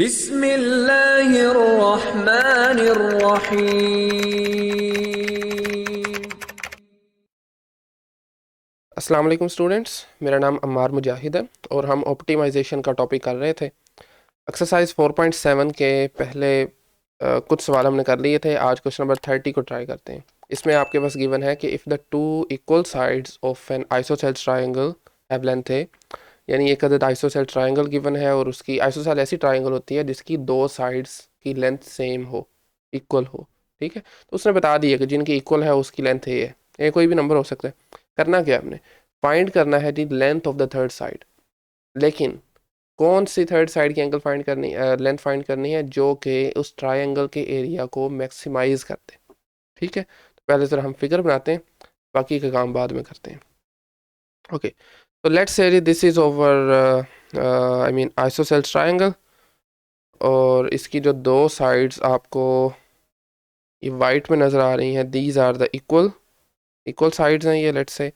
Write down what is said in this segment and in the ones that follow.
बिस्मिल्लाहिर्रहमानिर्रहीम। अस्सलाम वालेकुम स्टूडेंट्स, मेरा नाम अम्मार मुजाहिद है और हम ऑप्टिमाइजेशन का टॉपिक कर रहे थे। एक्सरसाइज 4.7 के पहले कुछ सवाल हमने कर लिए थे। आज क्वेश्चन नंबर 30 को ट्राई करते हैं। इसमें आपके पास गिवन है कि if the two equal sides of N isosceles triangle have length है, यानी एक अदद आइसोसेलेस ट्रायंगल गिवन है और उसकी आइसोसेल ऐसी ट्रायंगल होती है जिसकी दो साइड्स की लेंथ सेम हो, इक्वल हो। ठीक है, तो उसने बता दिया कि जिनकी इक्वल है उसकी लेंथ ए है। ये कोई भी नंबर हो सकता है। करना क्या है, हमने फाइंड करना है जी length of the third side. लेकिन कौन सी थर्ड साइड की एंगल फाइंड करनी, लेंथ फाइंड करनी है जो कि उस ट्रायंगल के एरिया को मैक्सिमाइज करते हैं। ठीक है, तो पहले जरा हम फिगर बनाते हैं, बाकी का काम बाद में करते हैं। ओके, तो let's say this is over I mean isosceles triangle, और इसकी जो दो साइड्स आपको ये वाइट में नज़र आ रही हैं, these are the equal equal sides हैं ये, लेट्स से।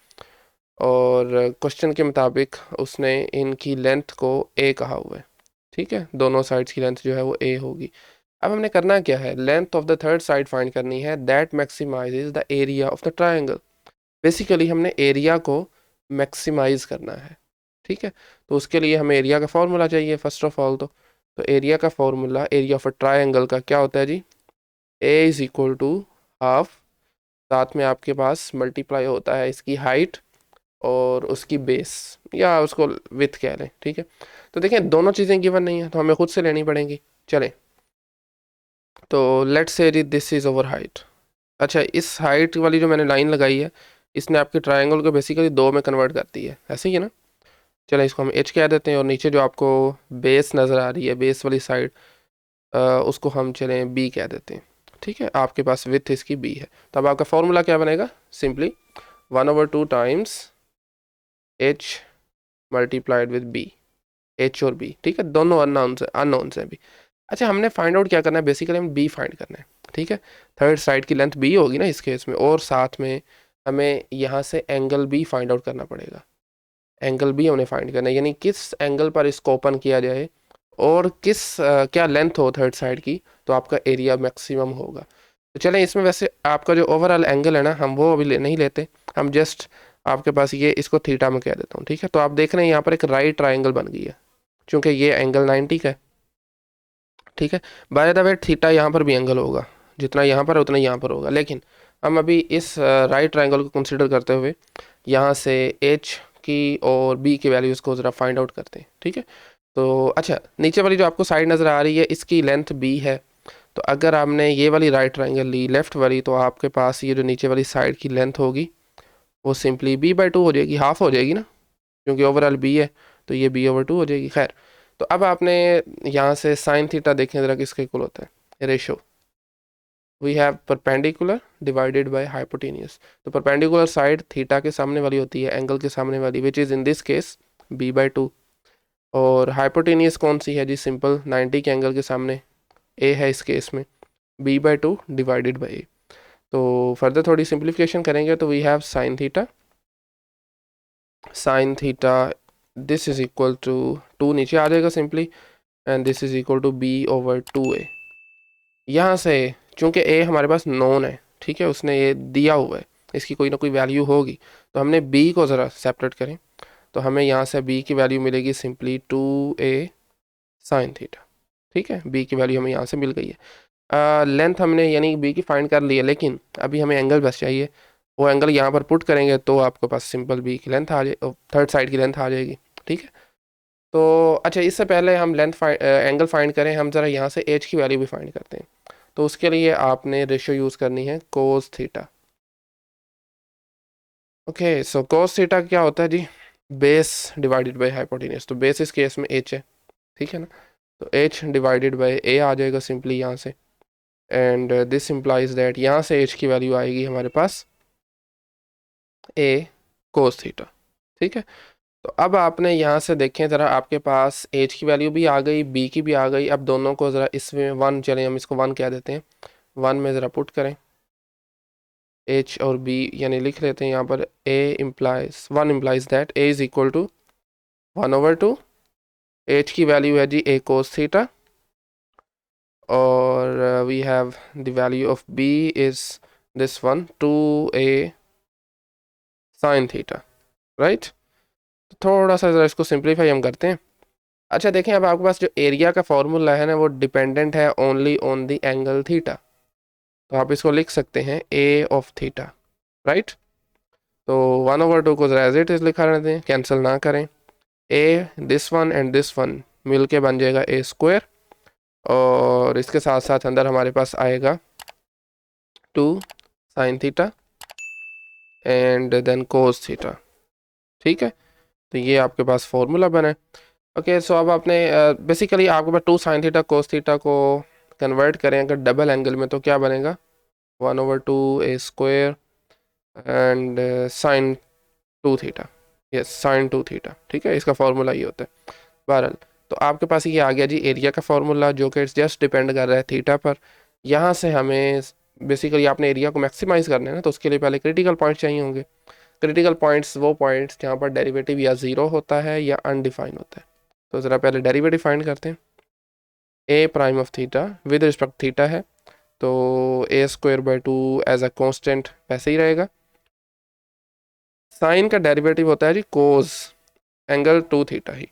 और क्वेश्चन के मुताबिक उसने इनकी लेंथ को ए कहा हुआ है। ठीक है, दोनों साइड्स की लेंथ जो है वो ए होगी। अब हमने करना क्या है, length of the third side find करनी है that maximizes the area of the triangle. Basically हमने एरिया को मैक्सिमाइज करना है। ठीक है, तो उसके लिए हमें एरिया का फॉर्मूला चाहिए फर्स्ट ऑफ ऑल। तो एरिया का formula area of a triangle का क्या होता है जी, ए इज इक्वल टू हाफ, साथ में आपके पास मल्टीप्लाई होता है इसकी हाइट और उसकी बेस, या उसको विथ कह लें। ठीक है, तो देखें दोनों चीज़ें गिवन नहीं है तो हमें खुद से लेनी पड़ेंगी। चलें, तो let's say this is over height. अच्छा, इस हाइट वाली जो मैंने लाइन लगाई है इसने आपके ट्रायंगल को बेसिकली दो में कन्वर्ट कर दी है, ऐसे ही है ना। चलें, इसको हम एच कह देते हैं और नीचे जो आपको बेस नज़र आ रही है, बेस वाली साइड, उसको हम चलें बी कह देते हैं। ठीक है, आपके पास विथ इसकी बी है, तो अब आपका फॉर्मूला क्या बनेगा, simply 1/2 times H multiplied with B, H और बी। ठीक है, दोनों अननोन्स हैं अभी। अच्छा, हमने फाइंड आउट क्या करना है, बेसिकली हम बी फाइंड करना है। ठीक है, थर्ड साइड की लेंथ बी होगी ना इस केस में, और साथ में हमें यहाँ से एंगल बी फाइंड आउट करना पड़ेगा। एंगल बी हमने फाइंड करना है, यानी किस एंगल पर इसको ओपन किया जाए और क्या लेंथ हो थर्ड साइड की, तो आपका एरिया मैक्सिमम होगा। तो चलें, इसमें वैसे आपका जो ओवरऑल एंगल है ना, हम वो अभी नहीं लेते, हम जस्ट आपके पास ये इसको थीटा में कह देता हूँ। ठीक है, तो आप देख रहे हैं यहाँ पर एक राइट ट्राइंगल बन गई है, क्योंकि ये एंगल 90 का है। ठीक है, बाय द वे थीटा यहाँ पर भी एंगल होगा, जितना यहाँ पर है उतना यहाँ पर होगा, लेकिन हम अभी इस राइट ट्राइंगल को कंसिडर करते हुए यहाँ से एच की और बी की वैल्यूज़ को ज़रा फाइंड आउट करते हैं। ठीक है, तो अच्छा, नीचे वाली जो आपको साइड नज़र आ रही है इसकी लेंथ बी है, तो अगर आपने ये वाली राइट ट्राइंगल ली लेफ़्ट वाली, तो आपके पास ये जो नीचे वाली साइड की लेंथ होगी वो सिंपली b/2 हो जाएगी, हाफ हो जाएगी ना, क्योंकि ओवरऑल b है तो ये b/2 हो जाएगी। खैर, तो अब आपने यहाँ से साइन थीटा देखें ज़रा किसके इक्वल होता है, ratio we have perpendicular divided by hypotenuse. तो परपेंडिकुलर साइड थीटा के सामने वाली होती है, एंगल के सामने वाली, which is in this case b/2। और हाइपोटेनियस कौन सी है जी, सिंपल 90 के एंगल के सामने ए है इस केस में, b/2 डिवाइडेड बाई ए। तो फर्दर थोड़ी सिंप्लीफिकेशन करेंगे तो we have sine theta this is equal to 2 नीचे आ जाएगा simply, and this is equal to b/2a। यहाँ से चूंकि a हमारे पास नोन है, ठीक है, उसने ये दिया हुआ है, इसकी कोई ना कोई वैल्यू होगी, तो हमने b को ज़रा सेपरेट करें, तो हमें यहाँ से b की वैल्यू मिलेगी सिंपली 2a साइन थीटा। ठीक है, b की वैल्यू हमें यहाँ से मिल गई है। लेंथ हमने यानी b की फाइंड कर ली है, लेकिन अभी हमें एंगल बस चाहिए, वो एंगल यहाँ पर पुट करेंगे तो आपके पास सिंपल b की लेंथ आ जाए, थर्ड साइड की लेंथ आ जाएगी। ठीक है, तो अच्छा, इससे पहले हम एंगल फाइंड करें, हम ज़रा यहाँ से h की वैल्यू भी फाइंड करते हैं। तो उसके लिए आपने रेशियो यूज़ करनी है कोस थीटा। ओके, सो कोस थीटा क्या होता है जी, बेस डिवाइडेड बाई हाइपोटेनियस। तो बेस इस केस में h है, ठीक है ना, तो h डिवाइडेड बाई a आ जाएगा सिंपली यहाँ से, एंड दिस इम्प्लाइज दैट यहाँ से h की वैल्यू आएगी हमारे पास a कोस थीटा। ठीक है, तो अब आपने यहाँ से देखें ज़रा, आपके पास h की वैल्यू भी आ गई, b की भी आ गई। अब दोनों को ज़रा इसमें 1, चलें हम इसको 1 कह देते हैं, 1 में ज़रा पुट करें h और b, यानी लिख लेते हैं यहाँ पर a implies that a is equal to 1/2, h की वैल्यू है जी a कोस थीटा, और we have the value of b is this one 2a sin theta, right. तो थोड़ा सा ज़रा इसको सिंप्लीफाई हम करते हैं। अच्छा देखें, अब आपके पास जो एरिया का फॉर्मूला है ना, वो डिपेंडेंट है only on the angle theta. तो आप इसको लिख सकते हैं a ऑफ थीटा, राइट। तो 1/2 को ज़रा एज इट इज़ लिखा रहते हैं, कैंसिल ना करें। a this one and this one मिल के बन जाएगा a स्क्वायर, और इसके साथ साथ अंदर हमारे पास आएगा 2 sin theta and then cos theta, ठीक है। तो ये आपके पास फॉर्मूला बना है। ओके, सो अब आपने बेसिकली आपके पास 2 sin थीटा कोस थीटा को कन्वर्ट करें अगर डबल एंगल में, तो क्या बनेगा 1/2 a square and sine 2 theta, yes sine 2 theta, ठीक है। इसका फॉर्मूला ये होता है। बहरहाल, तो आपके पास ये आ गया जी एरिया का फॉर्मूला, जो कि जस्ट डिपेंड कर रहा है थीटा पर। यहाँ से हमें बेसिकली आपने एरिया को मैक्सिमाइज करना है ना, तो उसके लिए पहले क्रिटिकल पॉइंट चाहिए होंगे। क्रिटिकल पॉइंट्स वो पॉइंट्स जहाँ पर डेरिवेटिव या ज़ीरो होता है या अनडिफाइन होता है। तो ज़रा पहले डेरिवेटिव फाइंड करते हैं। A prime of theta with respect theta है, तो a square by 2 as a constant वैसे ही रहेगा। साइन का डेरिवेटिव होता है जी कोस एंगल 2 थीटा ही,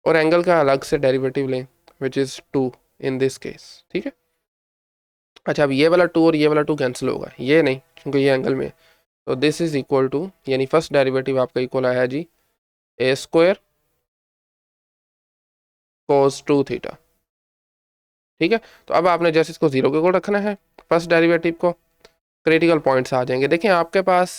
और एंगल का अलग से डेरिवेटिव लें विच इज़ 2 इन दिस केस, ठीक है। अच्छा, अब ये वाला 2 और ये वाला 2 कैंसिल होगा, ये नहीं क्योंकि ये एंगल में है। तो दिस इज इक्वल टू, यानी फर्स्ट डेरिवेटिव आपका इक्वल आया जी a स्क्वायर कोस 2 थीटा, ठीक है। तो अब आपने जैसे इसको जीरो के इक्वल रखना है फर्स्ट डेरिवेटिव को, क्रिटिकल पॉइंट्स आ जाएंगे। देखिए आपके पास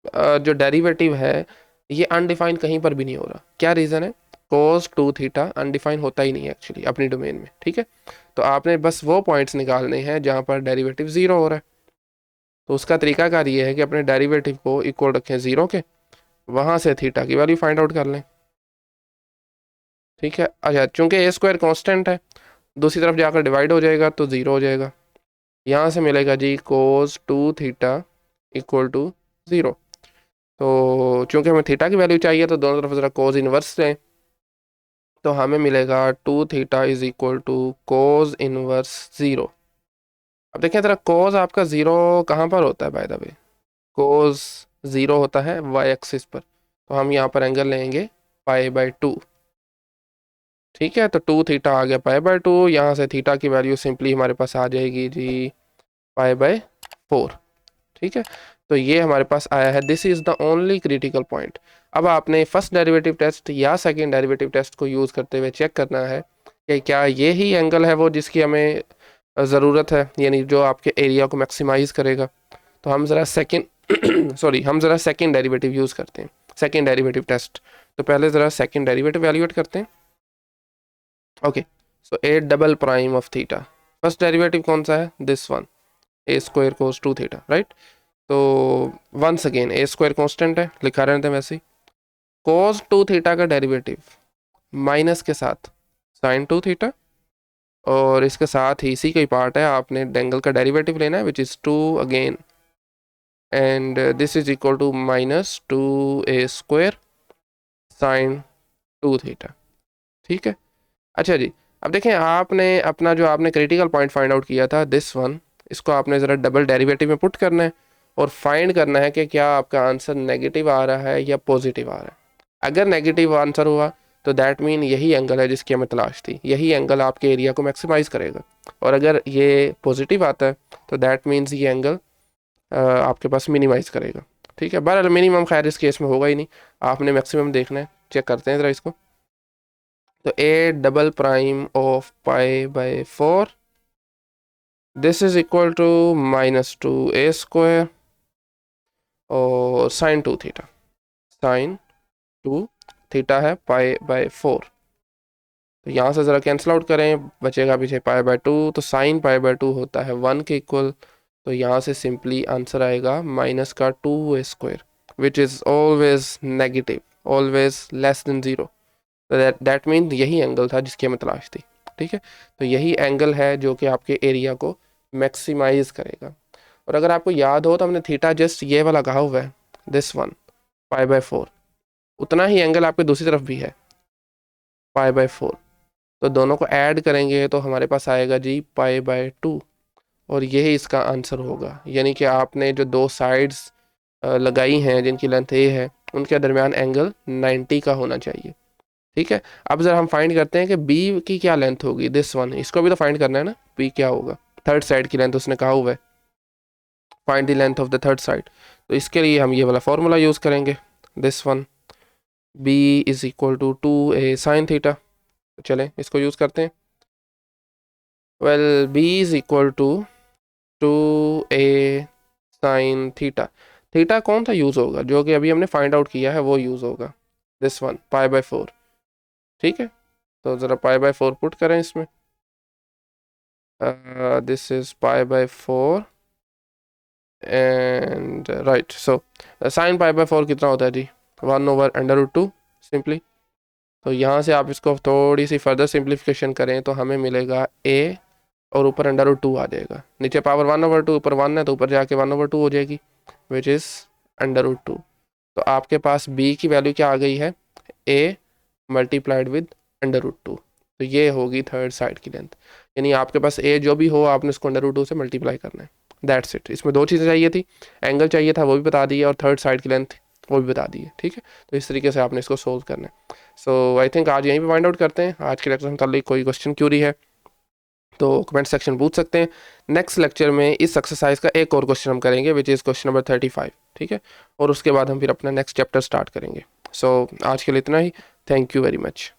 जो डेरिवेटिव है ये अनडिफाइंड कहीं पर भी नहीं हो रहा। क्या रीज़न है? कोस 2 थीटा अनडिफाइंड होता ही नहीं है एक्चुअली अपनी डोमेन में, ठीक है। तो आपने बस वो पॉइंट्स निकालने हैं जहाँ पर डेरिवेटिव ज़ीरो हो रहा है। तो उसका तरीकाकार ये है कि अपने डेरिवेटिव को इक्वल रखें ज़ीरो के, वहाँ से थीटा की वैल्यू फाइंड आउट कर लें, ठीक है। अच्छा, चूंकि ए स्क्वायर कॉन्स्टेंट है, दूसरी तरफ जाकर डिवाइड हो जाएगा तो ज़ीरो हो जाएगा। यहाँ से मिलेगा जी कोस 2 थीटा इक्वल टू ज़ीरो। तो चूंकि हमें थीटा की वैल्यू चाहिए तो दोनों तरफ ज़रा कोस इनवर्स लें, तो हमें मिलेगा 2 theta is equal to cos inverse zero. अब देखें ज़रा, कोस आपका ज़ीरो कहाँ पर होता है by the way? Cos zero होता है वाई एक्सिस पर। तो हम यहाँ पर एंगल लेंगे π/2, ठीक है। तो 2 थीटा आ गया π/2, यहाँ से थीटा की वैल्यू सिंपली हमारे पास आ जाएगी जी π/4, ठीक है। तो ये हमारे पास आया है, this is the only critical point. अब आपने फर्स्ट डेरिवेटिव टेस्ट या सेकंड डेरिवेटिव टेस्ट को यूज़ करते हुए चेक करना है कि क्या ये ही एंगल है वो जिसकी हमें ज़रूरत है, यानी जो आपके एरिया को मैक्सिमाइज़ करेगा। तो हम ज़रा सेकंड सॉरी हम ज़रा सेकंड डेरिवेटिव यूज़ करते हैं, सेकंड डेरिवेटिव टेस्ट। तो पहले ज़रा सेकंड डेरिवेटिव वैल्यूएट करते हैं। Okay, so A double prime of theta, first derivative कौन सा है? This one, A square cos 2 theta, right. तो वंस अगेन ए स्क्वायर कांस्टेंट है, लिखा रहते हैं वैसे ही। कोस 2 थीटा का डेरिवेटिव माइनस के साथ साइन 2 थीटा, और इसके साथ ही इसी का ही पार्ट है, आपने एंगल का डेरिवेटिव लेना है which is 2 again, and this is equal to minus 2a square sine 2 theta, ठीक है। अच्छा जी, अब देखें आपने अपना जो आपने क्रिटिकल पॉइंट फाइंड आउट किया था दिस वन, इसको आपने ज़रा डबल डेरिवेटिव में पुट करना है और फाइंड करना है कि क्या आपका आंसर नेगेटिव आ रहा है या पॉजिटिव आ रहा है। अगर नेगेटिव आंसर हुआ तो दैट मीन यही एंगल है जिसकी हमें तलाश थी, यही एंगल आपके एरिया को मैक्सिमाइज करेगा। और अगर ये पॉजिटिव आता है तो दैट मीन्स ये एंगल आपके पास मिनिमाइज करेगा, ठीक है। बहरहाल मिनिमम खैर इस केस में होगा ही नहीं, आपने मैक्सिमम देखना है। चेक करते हैं ज़रा इसको। तो a double prime of π/4, this is equal to -2a square और साइन 2 थीटा, साइन 2 थीटा है π/4। तो यहाँ से ज़रा कैंसिल आउट करें, बचेगा पीछे π/2, तो साइन π/2 होता है 1 के इक्वल। तो यहाँ से सिंपली आंसर आएगा माइनस का 2a square which is always negative, always less than zero. तो दैट मीन यही एंगल था जिसकी हमें तलाश थी, ठीक है। तो यही एंगल है जो कि आपके एरिया को मैक्सिमाइज करेगा। और अगर आपको याद हो तो हमने थीटा जस्ट ये वाला कहा हुआ है, दिस वन π/4, उतना ही एंगल आपके दूसरी तरफ भी है π/4। तो दोनों को ऐड करेंगे तो हमारे पास आएगा जी π/2 और यही इसका आंसर होगा। यानी कि आपने जो दो साइड्स लगाई हैं जिनकी लेंथ ए है उनके दरमियान एंगल 90 का होना चाहिए। ठीक है, अब ज़रा हम फाइंड करते हैं कि बी की क्या लेंथ होगी, दिस वन, इसको भी तो फाइंड करना है ना, बी क्या होगा, थर्ड साइड की लेंथ उसने कहा हुआ है, find the length of the third side. तो इसके लिए हम ये वाला फॉर्मूला यूज़ करेंगे, this one, B is equal to 2a sin theta. चलें इसको यूज़ करते हैं। Well B is equal to 2a sin theta, theta कौन सा यूज़ होगा, जो कि अभी हमने फाइंड आउट किया है वो यूज़ होगा, दिस वन, π/4। ठीक है, तो ज़रा π/4 पुट करें इसमें, this is π/4 and right. So sin π/4 कितना होता है जी, 1/√2 सिंपली। तो यहाँ से आप इसको थोड़ी सी फर्दर सिंप्लीफिकेशन करें तो हमें मिलेगा a और ऊपर √2 आ जाएगा, नीचे पावर 1/2, ऊपर 1 है तो ऊपर जाके 1/2 हो जाएगी, विच इज़ √2। तो आपके पास b की वैल्यू क्या आ गई है, a मल्टीप्लाइड विद √2। तो ये होगी थर्ड साइड की लेंथ, यानी आपके पास a जो भी हो आपने उसको √2 से मल्टीप्लाई करना है, दैट्स इट। इसमें दो चीज़ें चाहिए थी, एंगल चाहिए था वो भी बता दिए और थर्ड साइड की लेंथ वो भी बता दी है। ठीक है, तो इस तरीके से आपने इसको सोल्व करना है। सो आई थिंक आज यहीं पे फाइंड आउट करते हैं। आज के लेक्चर में मुताल्लिक कोई क्वेश्चन क्यूरी है तो कमेंट सेक्शन पूछ सकते हैं। नेक्स्ट लेक्चर में इस एक्सरसाइज का एक और क्वेश्चन हम करेंगे विच इज़ क्वेश्चन नंबर 35। ठीक है, और उसके बाद हम फिर अपना नेक्स्ट चैप्टर स्टार्ट करेंगे। सो आज के लिए इतना ही, थैंक यू वेरी मच।